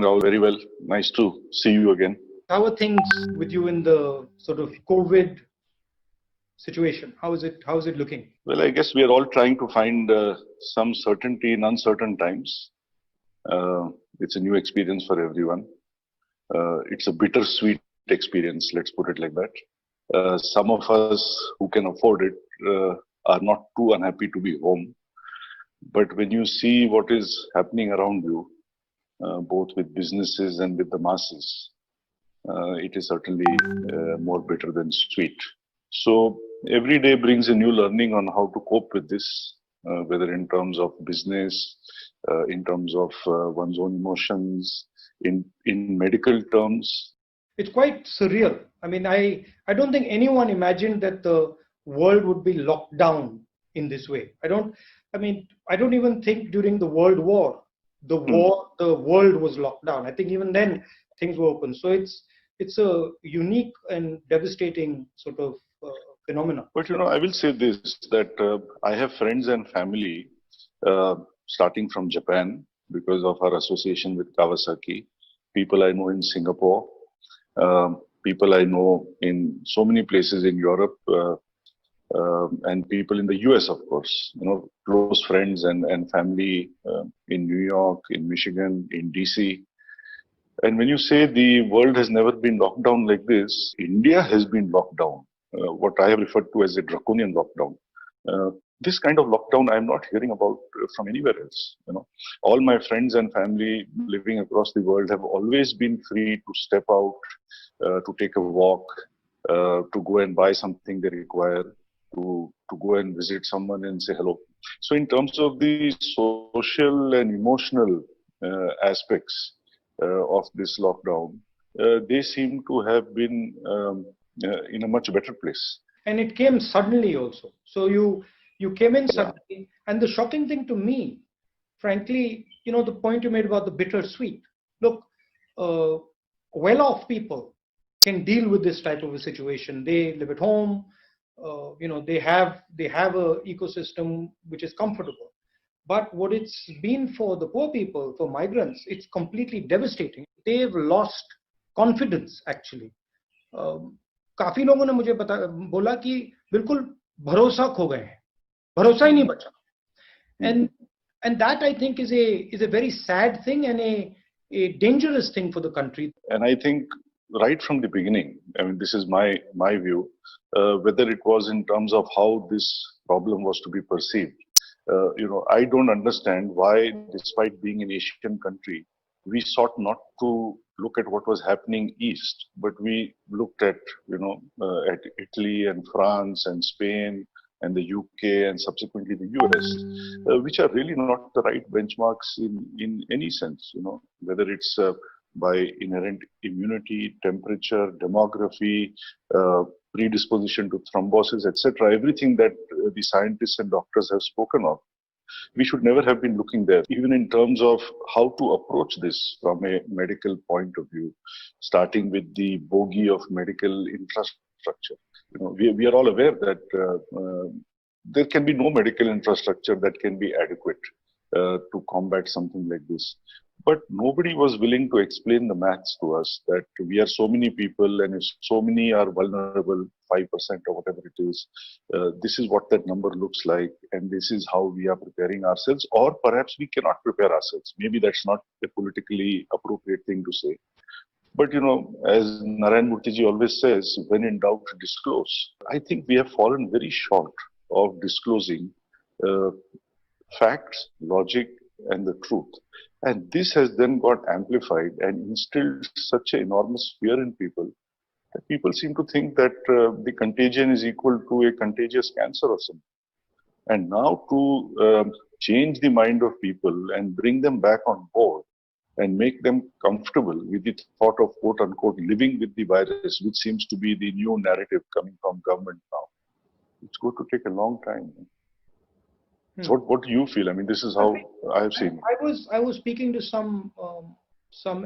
Rahul, very well. Nice to see you again. How are things with you in the sort of COVID situation? How is it looking? Well, I guess we are all trying to find some certainty in uncertain times. It's a new experience for everyone. It's a bittersweet experience, let's put it like that. Some of us who can afford it are not too unhappy to be home. But when you see what is happening around you, both with businesses and with the masses, it is certainly more bitter than sweet. So every day brings a new learning on how to cope with this, whether in terms of business, in terms of one's own emotions, in medical terms. It's quite surreal. I mean, I don't think anyone imagined that the world would be locked down in this way. I don't even think during the World War, the world was locked down. I think even then things were open. So it's a unique and devastating sort of phenomenon. But I will say this, that I have friends and family starting from Japan because of our association with Kawasaki, people I know in Singapore, people I know in so many places in Europe, and people in the US, of course, close friends and family in New York, in Michigan, in DC. And when you say the world has never been locked down like this, India has been locked down, what I have referred to as a draconian lockdown. This kind of lockdown I'm not hearing about from anywhere else. All my friends and family living across the world have always been free to step out, to take a walk, to go and buy something they require, to go and visit someone and say hello. So in terms of the social and emotional aspects of this lockdown, they seem to have been in a much better place. And it came suddenly also. So you came in suddenly. And the shocking thing to me, frankly, the point you made about the bittersweet. Look, well-off people can deal with this type of a situation. They live at home. They have a ecosystem which is comfortable. But what it's been for the poor people, for migrants, it's completely devastating. They've lost confidence actually. काफी लोगों ने मुझे बोला कि बिल्कुल भरोसा खो गए हैं, भरोसा ही नहीं बचा. And that I think is a very sad thing and a dangerous thing for the country. And I think right from the beginning, I mean, this is my view, whether it was in terms of how this problem was to be perceived. I don't understand why, despite being an Asian country, we sought not to look at what was happening east, but we looked at, at Italy and France and Spain and the UK and subsequently the US, which are really not the right benchmarks in any sense, whether it's by inherent immunity, temperature, demography, predisposition to thrombosis, etc., everything that the scientists and doctors have spoken of. We should never have been looking there, even in terms of how to approach this from a medical point of view, starting with the bogey of medical infrastructure. We are all aware that there can be no medical infrastructure that can be adequate to combat something like this. But nobody was willing to explain the maths to us that we are so many people and if so many are vulnerable, 5% or whatever it is, this is what that number looks like and this is how we are preparing ourselves, or perhaps we cannot prepare ourselves. Maybe that's not a politically appropriate thing to say. But as Narayan Murthy always says, when in doubt, disclose. I think we have fallen very short of disclosing facts, logic, and the truth. And this has then got amplified and instilled such an enormous fear in people that people seem to think that the contagion is equal to a contagious cancer or something. And now to change the mind of people and bring them back on board and make them comfortable with the thought of quote unquote living with the virus, which seems to be the new narrative coming from government now. It's going to take a long time. What do you feel? I mean, this is how I have seen it. I was speaking to some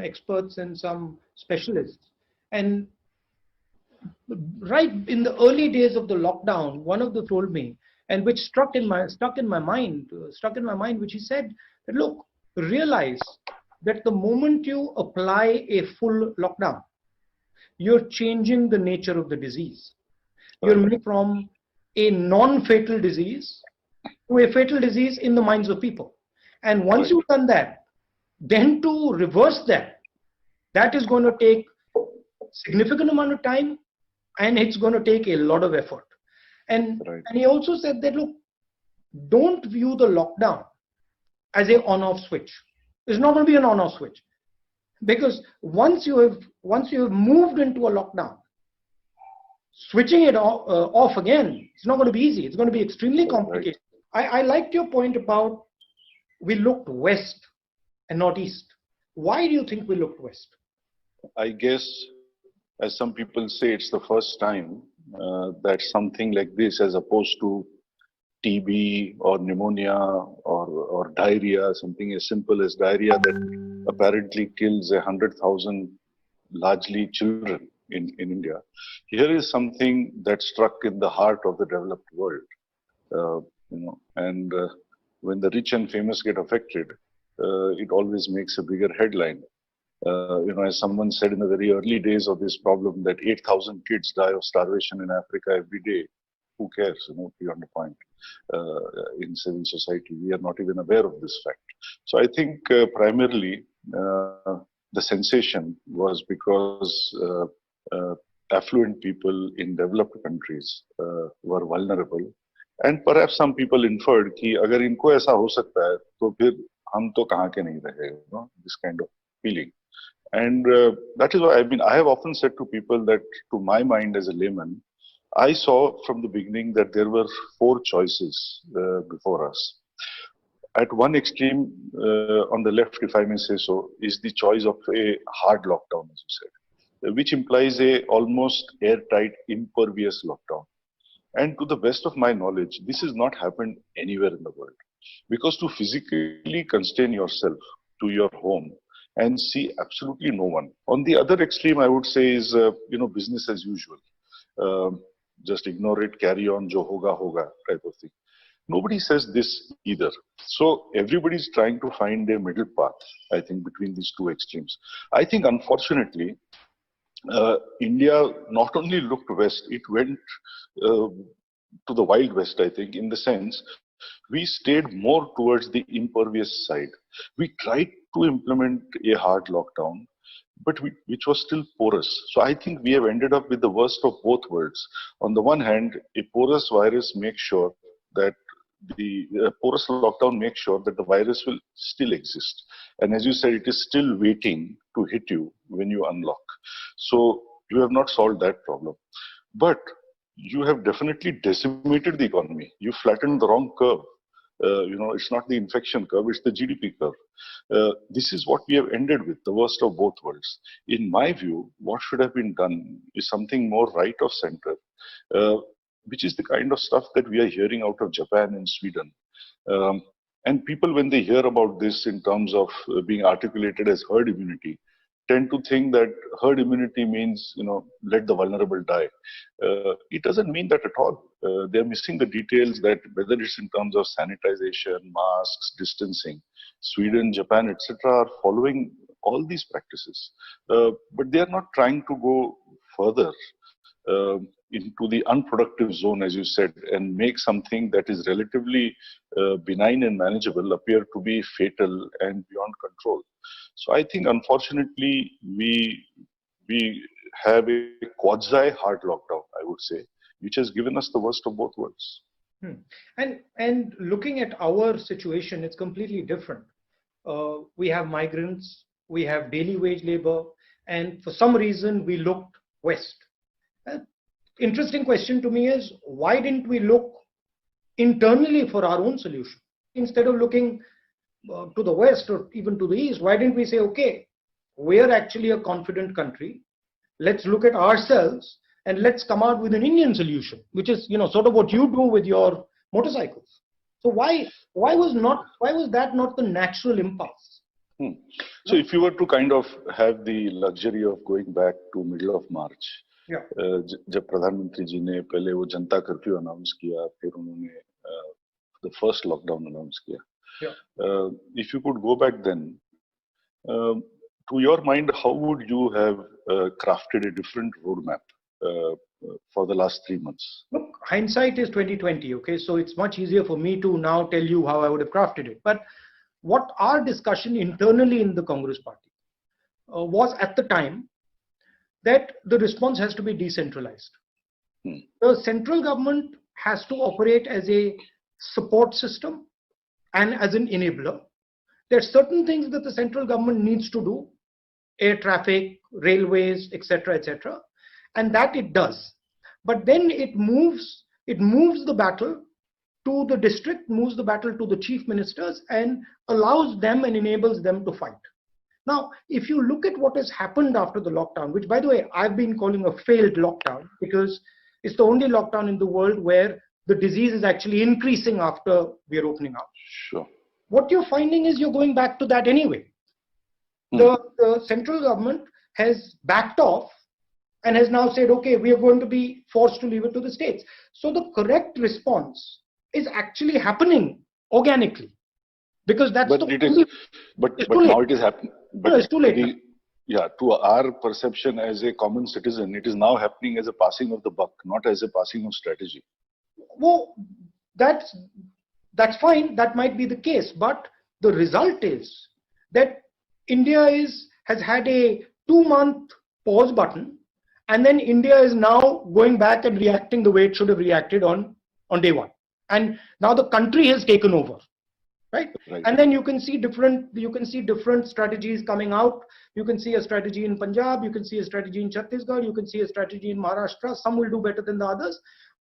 experts and some specialists, and right in the early days of the lockdown, one of them told me, and which stuck in my mind, which he said that look, realize that the moment you apply a full lockdown, you're changing the nature of the disease. You're Right. moving from a non-fatal disease to a fatal disease in the minds of people. And once Right. you've done that, then to reverse that, that is going to take significant amount of time, and it's going to take a lot of effort. And, Right. and he also said that, look, don't view the lockdown as a on-off switch. It's not going to be an on-off switch, because once you have moved into a lockdown, switching it off again, it's not going to be easy. It's going to be extremely complicated. I liked your point about we looked west and not east. Why do you think we looked west? I guess, as some people say, it's the first time that something like this, as opposed to TB or pneumonia or diarrhea, something as simple as diarrhea that apparently kills 100,000 largely children in India. Here is something that struck in the heart of the developed world. And when the rich and famous get affected, it always makes a bigger headline. As someone said in the very early days of this problem, that 8,000 kids die of starvation in Africa every day. Who cares, beyond the point, in civil society. We are not even aware of this fact. So I think primarily the sensation was because affluent people in developed countries were vulnerable. And perhaps some people inferred कि अगर इनको ऐसा हो सकता है तो फिर हम तो कहाँ के नहीं रहे, this kind of feeling. And that is why I have often said to people that, to my mind as a layman, I saw from the beginning that there were four choices before us. At one extreme, on the left, if I may say so, is the choice of a hard lockdown, as you said, which implies a almost airtight, impervious lockdown. And to the best of my knowledge, this has not happened anywhere in the world. Because to physically constrain yourself to your home and see absolutely no one. On the other extreme, I would say is, business as usual. Just ignore it, carry on, jo hoga hoga type of thing. Nobody says this either. So everybody's trying to find a middle path, I think, between these two extremes. I think, unfortunately, India not only looked west, it went to the Wild West, I think, in the sense we stayed more towards the impervious side. We tried to implement a hard lockdown, but which was still porous. So I think we have ended up with the worst of both worlds. On the one hand, a porous virus makes sure that the porous lockdown makes sure that the virus will still exist. And as you said, it is still waiting to hit you when you unlock. So you have not solved that problem. But you have definitely decimated the economy. You flattened the wrong curve. It's not the infection curve, it's the GDP curve. This is what we have ended with, the worst of both worlds. In my view, what should have been done is something more right of center, which is the kind of stuff that we are hearing out of Japan and Sweden. And people, when they hear about this in terms of being articulated as herd immunity, tend to think that herd immunity means, let the vulnerable die. It doesn't mean that at all. They're missing the details that whether it's in terms of sanitization, masks, distancing, Sweden, Japan, etc. are following all these practices. But they are not trying to go further into the unproductive zone, as you said, and make something that is relatively benign and manageable appear to be fatal and beyond control. So I think, unfortunately, we have a quasi-hard lockdown, I would say, which has given us the worst of both worlds. And looking at our situation, it's completely different. We have migrants, we have daily wage labor, and for some reason we looked west. Interesting question to me is, why didn't we look internally for our own solution? Instead of looking to the west or even to the east, why didn't we say, okay, we're actually a confident country, let's look at ourselves and let's come out with an Indian solution, which is sort of what you do with your motorcycles. So why was that not the natural impulse? So if you were to kind of have the luxury of going back to middle of March, जब प्रधानमंत्री जी ने पहले वो जनता curfew announce किया, फिर उन्होंने the first lockdown announce किया, if you could go back then, To your mind, how would you have crafted a different roadmap for the last 3 months? Look, hindsight is 2020. Okay, so it's much easier for me to now tell you how I would have crafted it. But what our discussion internally in the Congress party was at the time that the response has to be decentralized. The central government has to operate as a support system and as an enabler. There are certain things that the central government needs to do, air traffic, railways, etc., and that it does. But then it moves the battle to the district, moves the battle to the chief ministers, and allows them and enables them to fight. Now, if you look at what has happened after the lockdown, which by the way, I've been calling a failed lockdown because it's the only lockdown in the world where the disease is actually increasing after we're opening up. Sure. What you're finding is you're going back to that anyway. The central government has backed off and has now said, okay, we are going to be forced to leave it to the states. So the correct response is actually happening organically. Because that's but now it is happening. But no, it's too late. Yeah, to our perception as a common citizen, it is now happening as a passing of the buck, not as a passing of strategy. Well, that's fine. That might be the case, but the result is that India has had a 2-month pause button, and then India is now going back and reacting the way it should have reacted on day one, and now the country has taken over. Right? And then you can see different strategies coming out. You can see a strategy in Punjab, you can see a strategy in Chhattisgarh, you can see a strategy in Maharashtra. Some will do better than the others,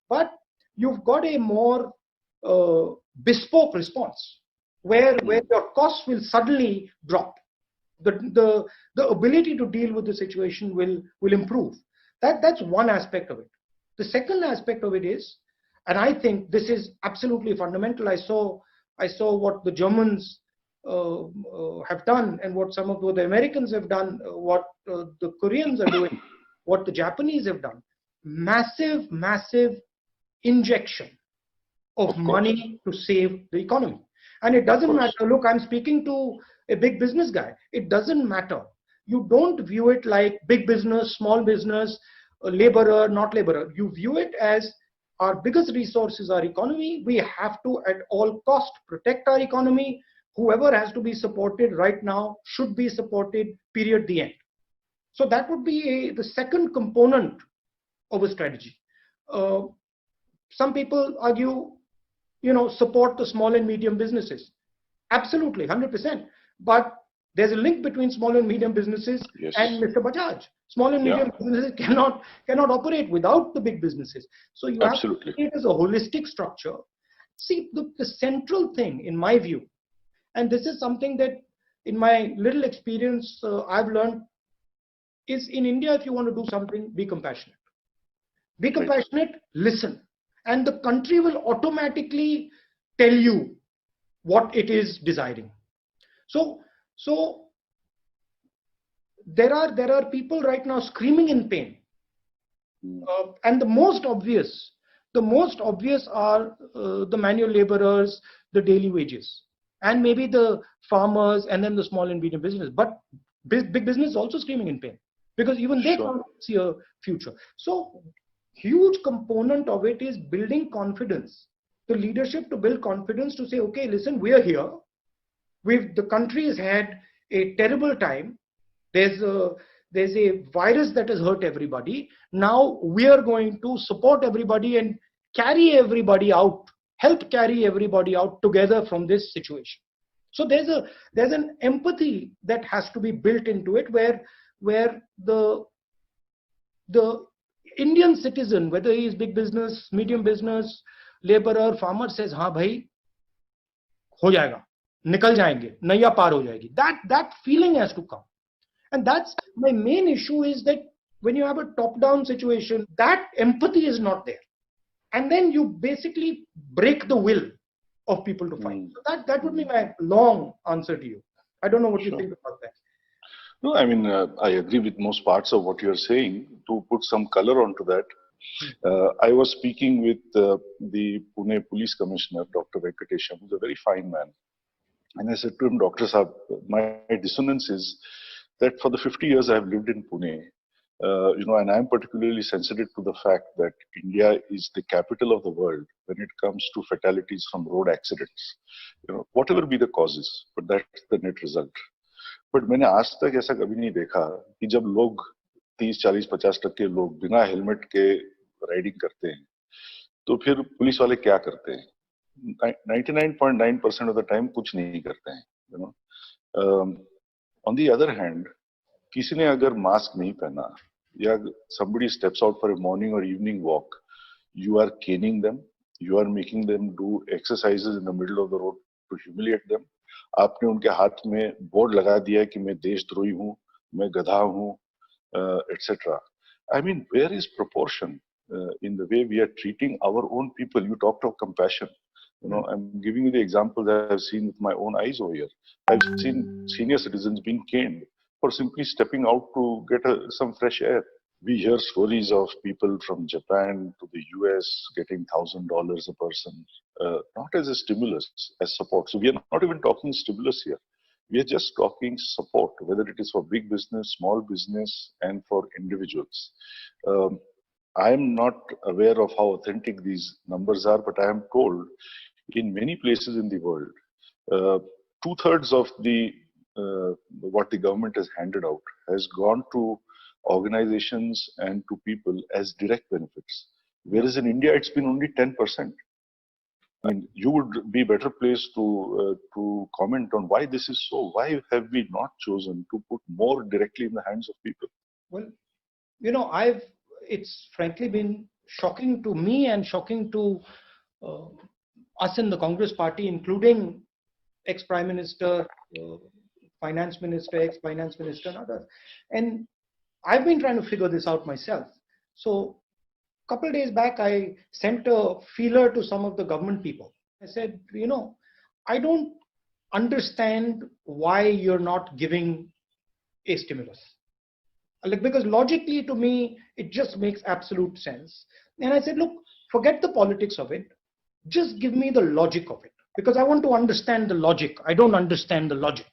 but you've got a more bespoke response where your costs will suddenly drop. The ability to deal with the situation will improve. That's one aspect of it. The second aspect of it is, and I think this is absolutely fundamental. I saw what the Germans have done and what some of the Americans have done, what the Koreans are doing, what the Japanese have done. Massive injection of money to save the economy. And it doesn't matter. Look, I'm speaking to a big business guy. It doesn't matter. You don't view it like big business, small business, laborer, not laborer. You view it as our biggest resource is our economy. We have to, at all cost, protect our economy. Whoever has to be supported right now should be supported, period, the end. So that would be the second component of a strategy. Some people argue, support the small and medium businesses. Absolutely, 100%. But there's a link between small and medium businesses and Mr. Bajaj. Small and medium businesses cannot operate without the big businesses. So you have to see it as a holistic structure. See, the central thing, in my view, and this is something that in my little experience I've learned, is in India, if you want to do something, be compassionate. Be compassionate, listen. And the country will automatically tell you what it is desiring. So there are people right now screaming in pain, and the most obvious are the manual laborers, the daily wages, and maybe the farmers, and then the small and medium business. But big business is also screaming in pain because even they can't see a future. So huge component of it is building confidence. The leadership to build confidence to say, okay, listen, we are here. The country has had a terrible time. There's a virus that has hurt everybody. Now we are going to support everybody and carry everybody out, help carry everybody out together from this situation. So there's an empathy that has to be built into it, where the Indian citizen, whether he is big business, medium business, laborer, farmer, says, "हाँ भाई, हो जाएगा, निकल जाएंगे, नैया पार हो जाएगी." That feeling has to come. And that's my main issue, is that when you have a top-down situation, that empathy is not there. And then you basically break the will of people to fight. So that would be my long answer to you. I don't know what you think about that. No, I mean, I agree with most parts of what you're saying. To put some color onto that, I was speaking with the Pune Police Commissioner, Dr. Venkatesham, who's a very fine man. And I said to him, Dr. Saab, my dissonance is that for the 50 years I have lived in Pune, and I'm particularly sensitive to the fact that India is the capital of the world when it comes to fatalities from road accidents. Whatever be the causes, but that's the net result. But मैंने आज तक ऐसा कभी नहीं देखा कि जब लोग 30, 40, 50% लोग बिना हेलमेट के राइडिंग करते हैं तो फिर पुलिस वाले क्या करते हैं 99.9% ऑफ द टाइम कुछ नहीं करते हैं ऑन द अदर हैंड किसी ने अगर मास्क नहीं पहना या somebody steps out for a morning or evening walk, you are caning them, you are making them do exercises in the middle of the road to humiliate them. आपने उनके हाथ में बोर्ड लगा दिया कि मैं देशद्रोही हूँ, मैं गधा हूँ, etc. I mean, where is proportion in the way we are treating our own people? You talked of compassion. I'm giving you the example that I've seen with my own eyes over here. I've seen senior citizens being caned for simply stepping out to get some fresh air. We hear stories of people from Japan to the US getting $1,000 a person, not as a stimulus, as support. So we are not even talking stimulus here. We are just talking support, whether it is for big business, small business, and for individuals. I am not aware of how authentic these numbers are, but I am told in many places in the world, 2/3 of the what the government has handed out has gone to organizations and to people as direct benefits. Whereas in India, it's been only 10%. I mean, you would be better placed to comment on why this is so. Why have we not chosen to put more directly in the hands of people? Well, it's frankly been shocking to me and shocking to us in the Congress party, including ex-Prime Minister, Finance Minister, ex-Finance Minister, and others. And I've been trying to figure this out myself. So a couple of days back, I sent a feeler to some of the government people. I said, I don't understand why you're not giving a stimulus. Because logically to me, it just makes absolute sense. And I said, look, forget the politics of it. Just give me the logic of it. Because I want to understand the logic. I don't understand the logic.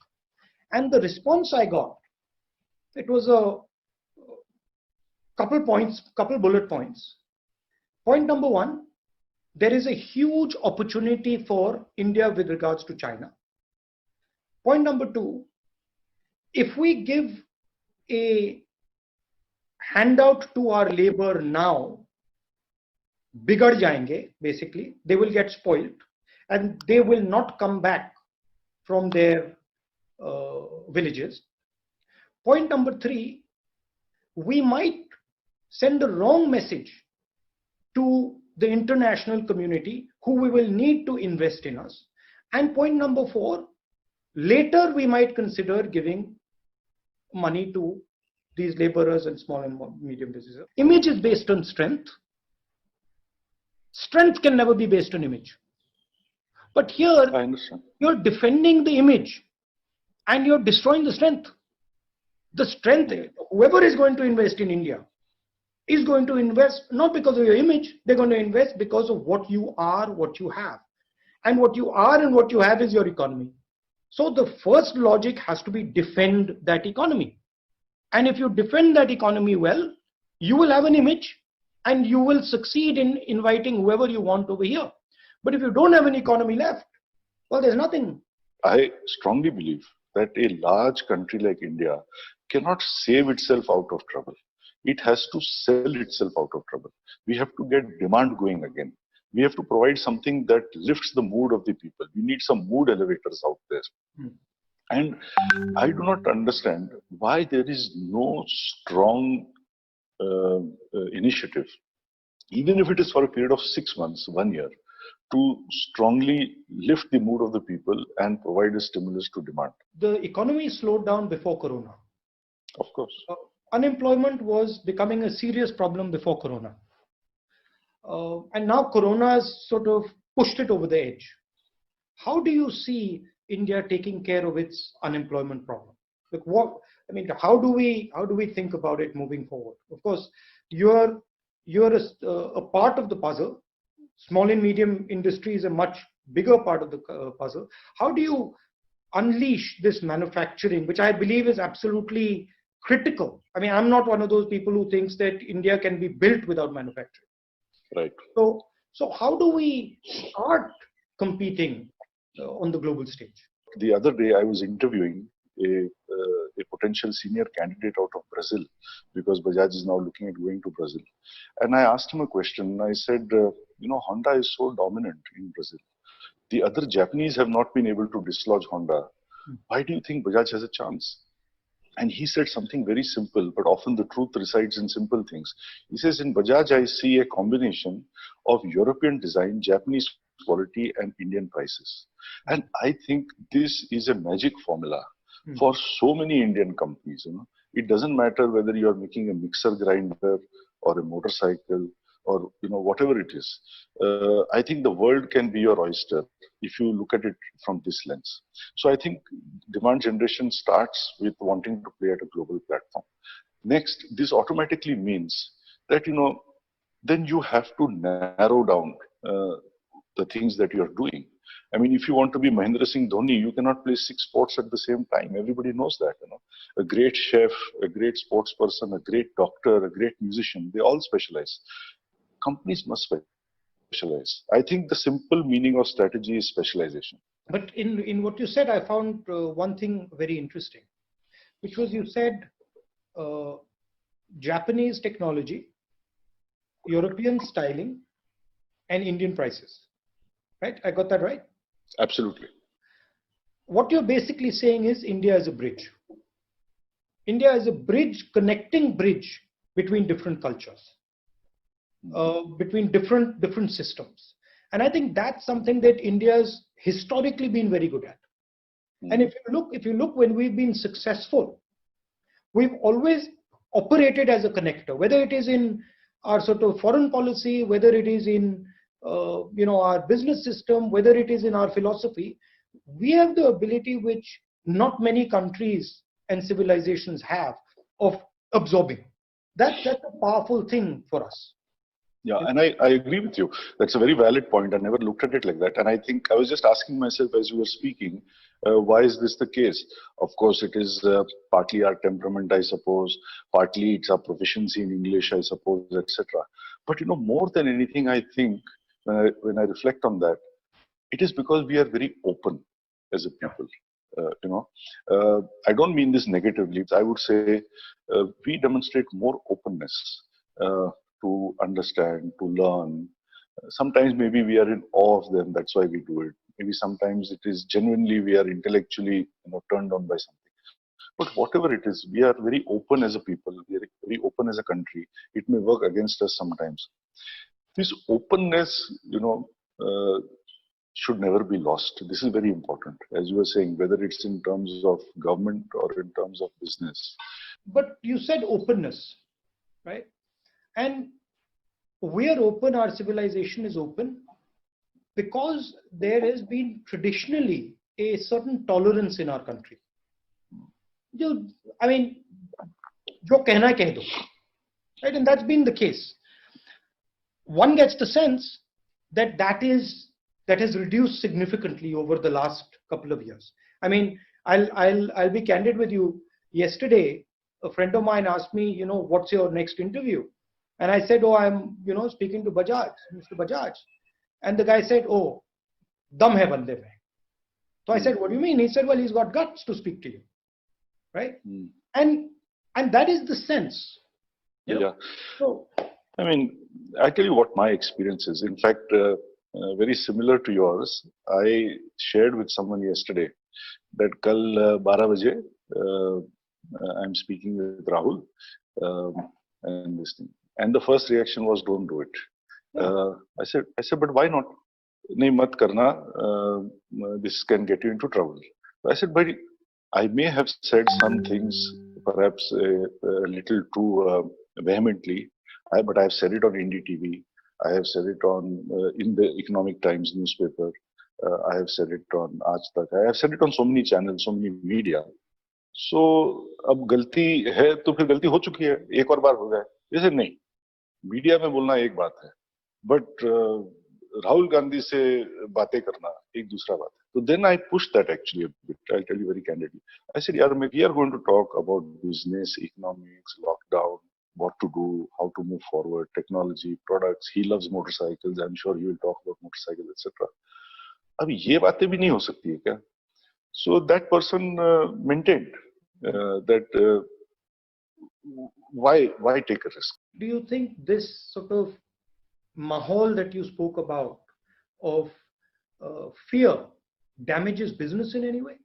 And the response I got, it was a couple bullet points. Point number one, there is a huge opportunity for India with regards to China. Point number two, if we give a handout to our labor now, bigad jayenge, basically, they will get spoiled and they will not come back from their villages. Point number three, we might send the wrong message to the international community who we will need to invest in us. And point number four, later we might consider giving money to these laborers and small and medium businesses. Image is based on strength. Strength can never be based on image. But here, you're defending the image and you're destroying the strength. The strength, whoever is going to invest in India is going to invest not because of your image, they're going to invest because of what you are, what you have. And what you are and what you have is your economy. So the first logic has to be defend that economy. And if you defend that economy well, you will have an image and you will succeed in inviting whoever you want over here. But if you don't have an economy left, well, there's nothing. I strongly believe that a large country like India cannot save itself out of trouble. It has to sell itself out of trouble. We have to get demand going again. We have to provide something that lifts the mood of the people. We need some mood elevators out there. And I do not understand why there is no strong initiative, even if it is for a period of 6 months, 1 year, to strongly lift the mood of the people and provide a stimulus to demand. The economy slowed down before Corona. Of course. Unemployment was becoming a serious problem before Corona. And now Corona has sort of pushed it over the edge. How do you see India taking care of its unemployment problem? How do we think about it moving forward? Of course, you're a part of the puzzle. Small and medium industry is a much bigger part of the puzzle. How do you unleash this manufacturing, which I believe is absolutely critical. I mean, I'm not one of those people who thinks that India can be built without manufacturing. Right. So how do we start competing on the global stage? The other day, I was interviewing a potential senior candidate out of Brazil, because Bajaj is now looking at going to Brazil. And I asked him a question. I said, Honda is so dominant in Brazil. The other Japanese have not been able to dislodge Honda. Why do you think Bajaj has a chance? And he said something very simple, but often the truth resides in simple things. He says, in Bajaj, I see a combination of European design, Japanese quality, and Indian prices. And I think this is a magic formula for so many Indian companies. It doesn't matter whether you're making a mixer grinder or a motorcycle or whatever it is. I think the world can be your oyster if you look at it from this lens. So I think demand generation starts with wanting to play at a global platform. Next, this automatically means that then you have to narrow down the things that you're doing. I mean, if you want to be Mahendra Singh Dhoni, you cannot play 6 sports at the same time. Everybody knows that. A great chef, a great sports person, a great doctor, a great musician, they all specialize. Companies must specialize. I think the simple meaning of strategy is specialization. But in what you said, I found one thing very interesting, which was you said Japanese technology, European styling, and Indian prices. Right? I got that right? Absolutely. What you're basically saying is India is a bridge. India is a bridge, connecting bridge between different cultures, between different systems. And I think that's something that India's historically been very good at. And if you look when we've been successful, we've always operated as a connector, whether it is in our sort of foreign policy, whether it is in our business system, whether it is in our philosophy. We have the ability which not many countries and civilizations have of absorbing. That's a powerful thing for us. Yeah, and I agree with you. That's a very valid point. I never looked at it like that. And I think I was just asking myself as you were speaking, why is this the case? Of course, it is partly our temperament, I suppose. Partly it's our proficiency in English, I suppose, etc. But more than anything, I think when I reflect on that, it is because we are very open as a people. I don't mean this negatively. I would say we demonstrate more openness to understand, to learn. Sometimes maybe we are in awe of them. That's why we do it. Maybe sometimes it is genuinely we are intellectually turned on by something. But whatever it is, we are very open as a people. We are very open as a country. It may work against us sometimes. This openness, should never be lost. This is very important, as you were saying, whether it's in terms of government or in terms of business. But you said openness, right? And we are open, our civilization is open, because there has been traditionally a certain tolerance in our country. I mean, jo kehna hai keh do, right? And that's been the case. One gets the sense that has reduced significantly over the last couple of years. I mean, I'll be candid with you. Yesterday, a friend of mine asked me, what's your next interview? And I said, I'm, speaking to Bajaj, Mr. Bajaj. And the guy said, dum hai bande mein. So I said, what do you mean? He said, well, he's got guts to speak to you, right? And that is the sense. Yeah. So, I mean, I tell you what my experience is. In fact, very similar to yours. I shared with someone yesterday that kal 12 baje I'm speaking with Rahul and this thing. And the first reaction was, don't do it. I said, but why not? Nahi mat karna. This can get you into trouble. I said, but I may have said some things, perhaps a little too vehemently. But I have said it on NDTV. I have said it on in the Economic Times newspaper. I have said it on Aaj Tak. I have said it on so many channels, so many media. So, अब गलती है तो फिर गलती हो चुकी है. एक और बार हो गया. जैसे नहीं. मीडिया में बोलना एक बात है, but राहुल गांधी से बातें करना एक दूसरा बात है. So then I pushed that actually a bit. I'll tell you very candidly. I said, yeah, we are going to talk about business, economics, lockdown, what to do, how to move forward, technology, products. He loves motorcycles. I'm sure he will talk about motorcycles, etc. अब ये बातें भी नहीं हो सकती है क्या? So that person maintained that why take a risk? Do you think this sort of mahal that you spoke about of fear damages business in any way?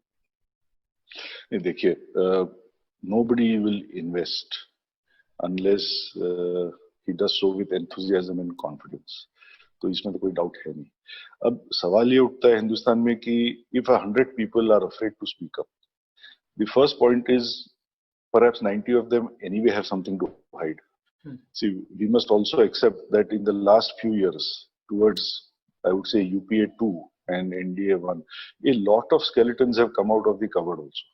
नहीं, देखिए, nobody will invest unless he does so with enthusiasm and confidence. तो इसमें तो कोई doubt है नहीं. अब सवाल ये उठता है हिंदुस्तान में कि if 100 people are afraid to speak up, the first point is perhaps 90 of them anyway have something to hide. See, we must also accept that in the last few years, towards, I would say, UPA 2 and NDA 1, a lot of skeletons have come out of the cupboard also.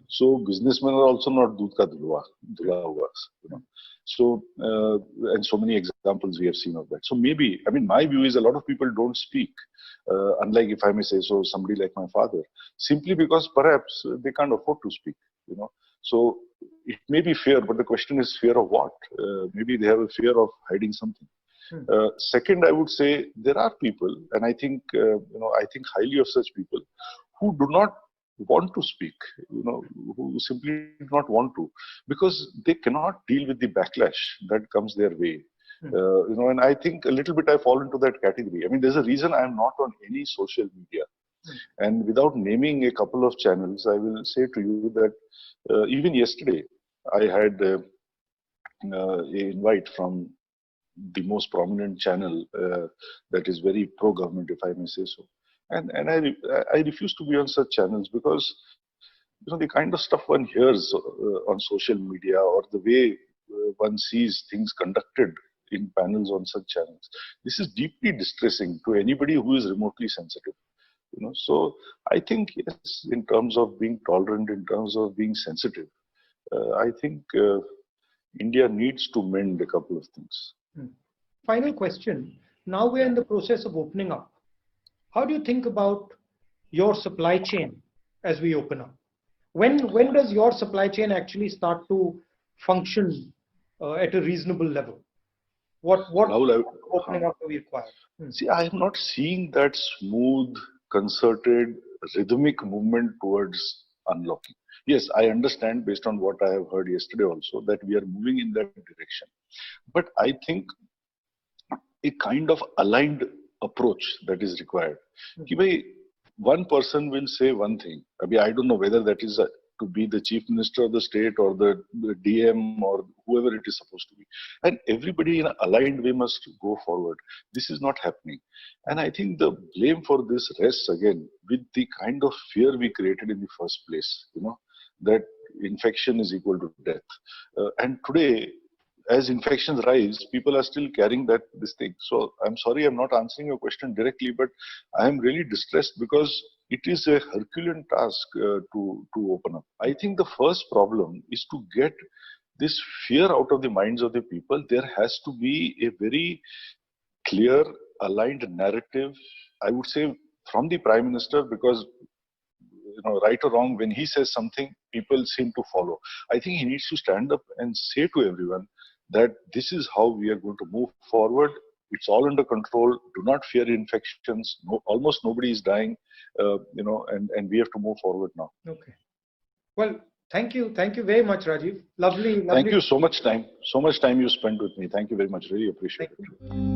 So businessmen are also not दूध का धुलवा हुआ, you know. So and so many examples we have seen of that. So maybe, I mean, my view is a lot of people don't speak, unlike, if I may say so, somebody like my father, simply because perhaps they can't afford to speak, you know. So it may be fear, but the question is fear of what? Maybe they have a fear of hiding something. Second, I would say there are people, and I think I think highly of such people who do not want to speak, you know, who simply do not want to, because they cannot deal with the backlash that comes their way. You know, and I think a little bit I fall into that category. I mean, there's a reason I'm not on any social media. And without naming a couple of channels, I will say to you that even yesterday, I had an invite from the most prominent channel that is very pro-government, if I may say so. And I refuse to be on such channels because, you know, the kind of stuff one hears on social media or the way one sees things conducted in panels on such channels, this is deeply distressing to anybody who is remotely sensitive. You know, so I think, yes, in terms of being tolerant, in terms of being sensitive, I think India needs to mend a couple of things. Final question. Now we're in the process of opening up. How do you think about your supply chain as we open up? When does your supply chain actually start to function at a reasonable level? What opening up do we require? See, I am not seeing that smooth, concerted, rhythmic movement towards unlocking. Yes, I understand based on what I have heard yesterday also that we are moving in that direction. But I think a kind of aligned approach that is required. One person will say one thing. I don't know whether that is to be the chief minister of the state or the DM or whoever it is supposed to be. And everybody in an aligned way must go forward. This is not happening. And I think the blame for this rests again with the kind of fear we created in the first place, you know, that infection is equal to death. And today, as infections rise, people are still carrying this thing. So I'm sorry, I'm not answering your question directly, but I am really distressed because it is a Herculean task to open up. I think the first problem is to get this fear out of the minds of the people. There has to be a very clear, aligned narrative, I would say, from the Prime Minister, because, you know, right or wrong, when he says something, people seem to follow. I think he needs to stand up and say to everyone that this is how we are going to move forward. It's all under control. Do not fear infections. Almost nobody is dying, you know, and we have to move forward now. Okay. Well, thank you. Thank you very much, Rajiv. Lovely. Thank you so much time. So much time you spent with me. Thank you very much. Really appreciate it.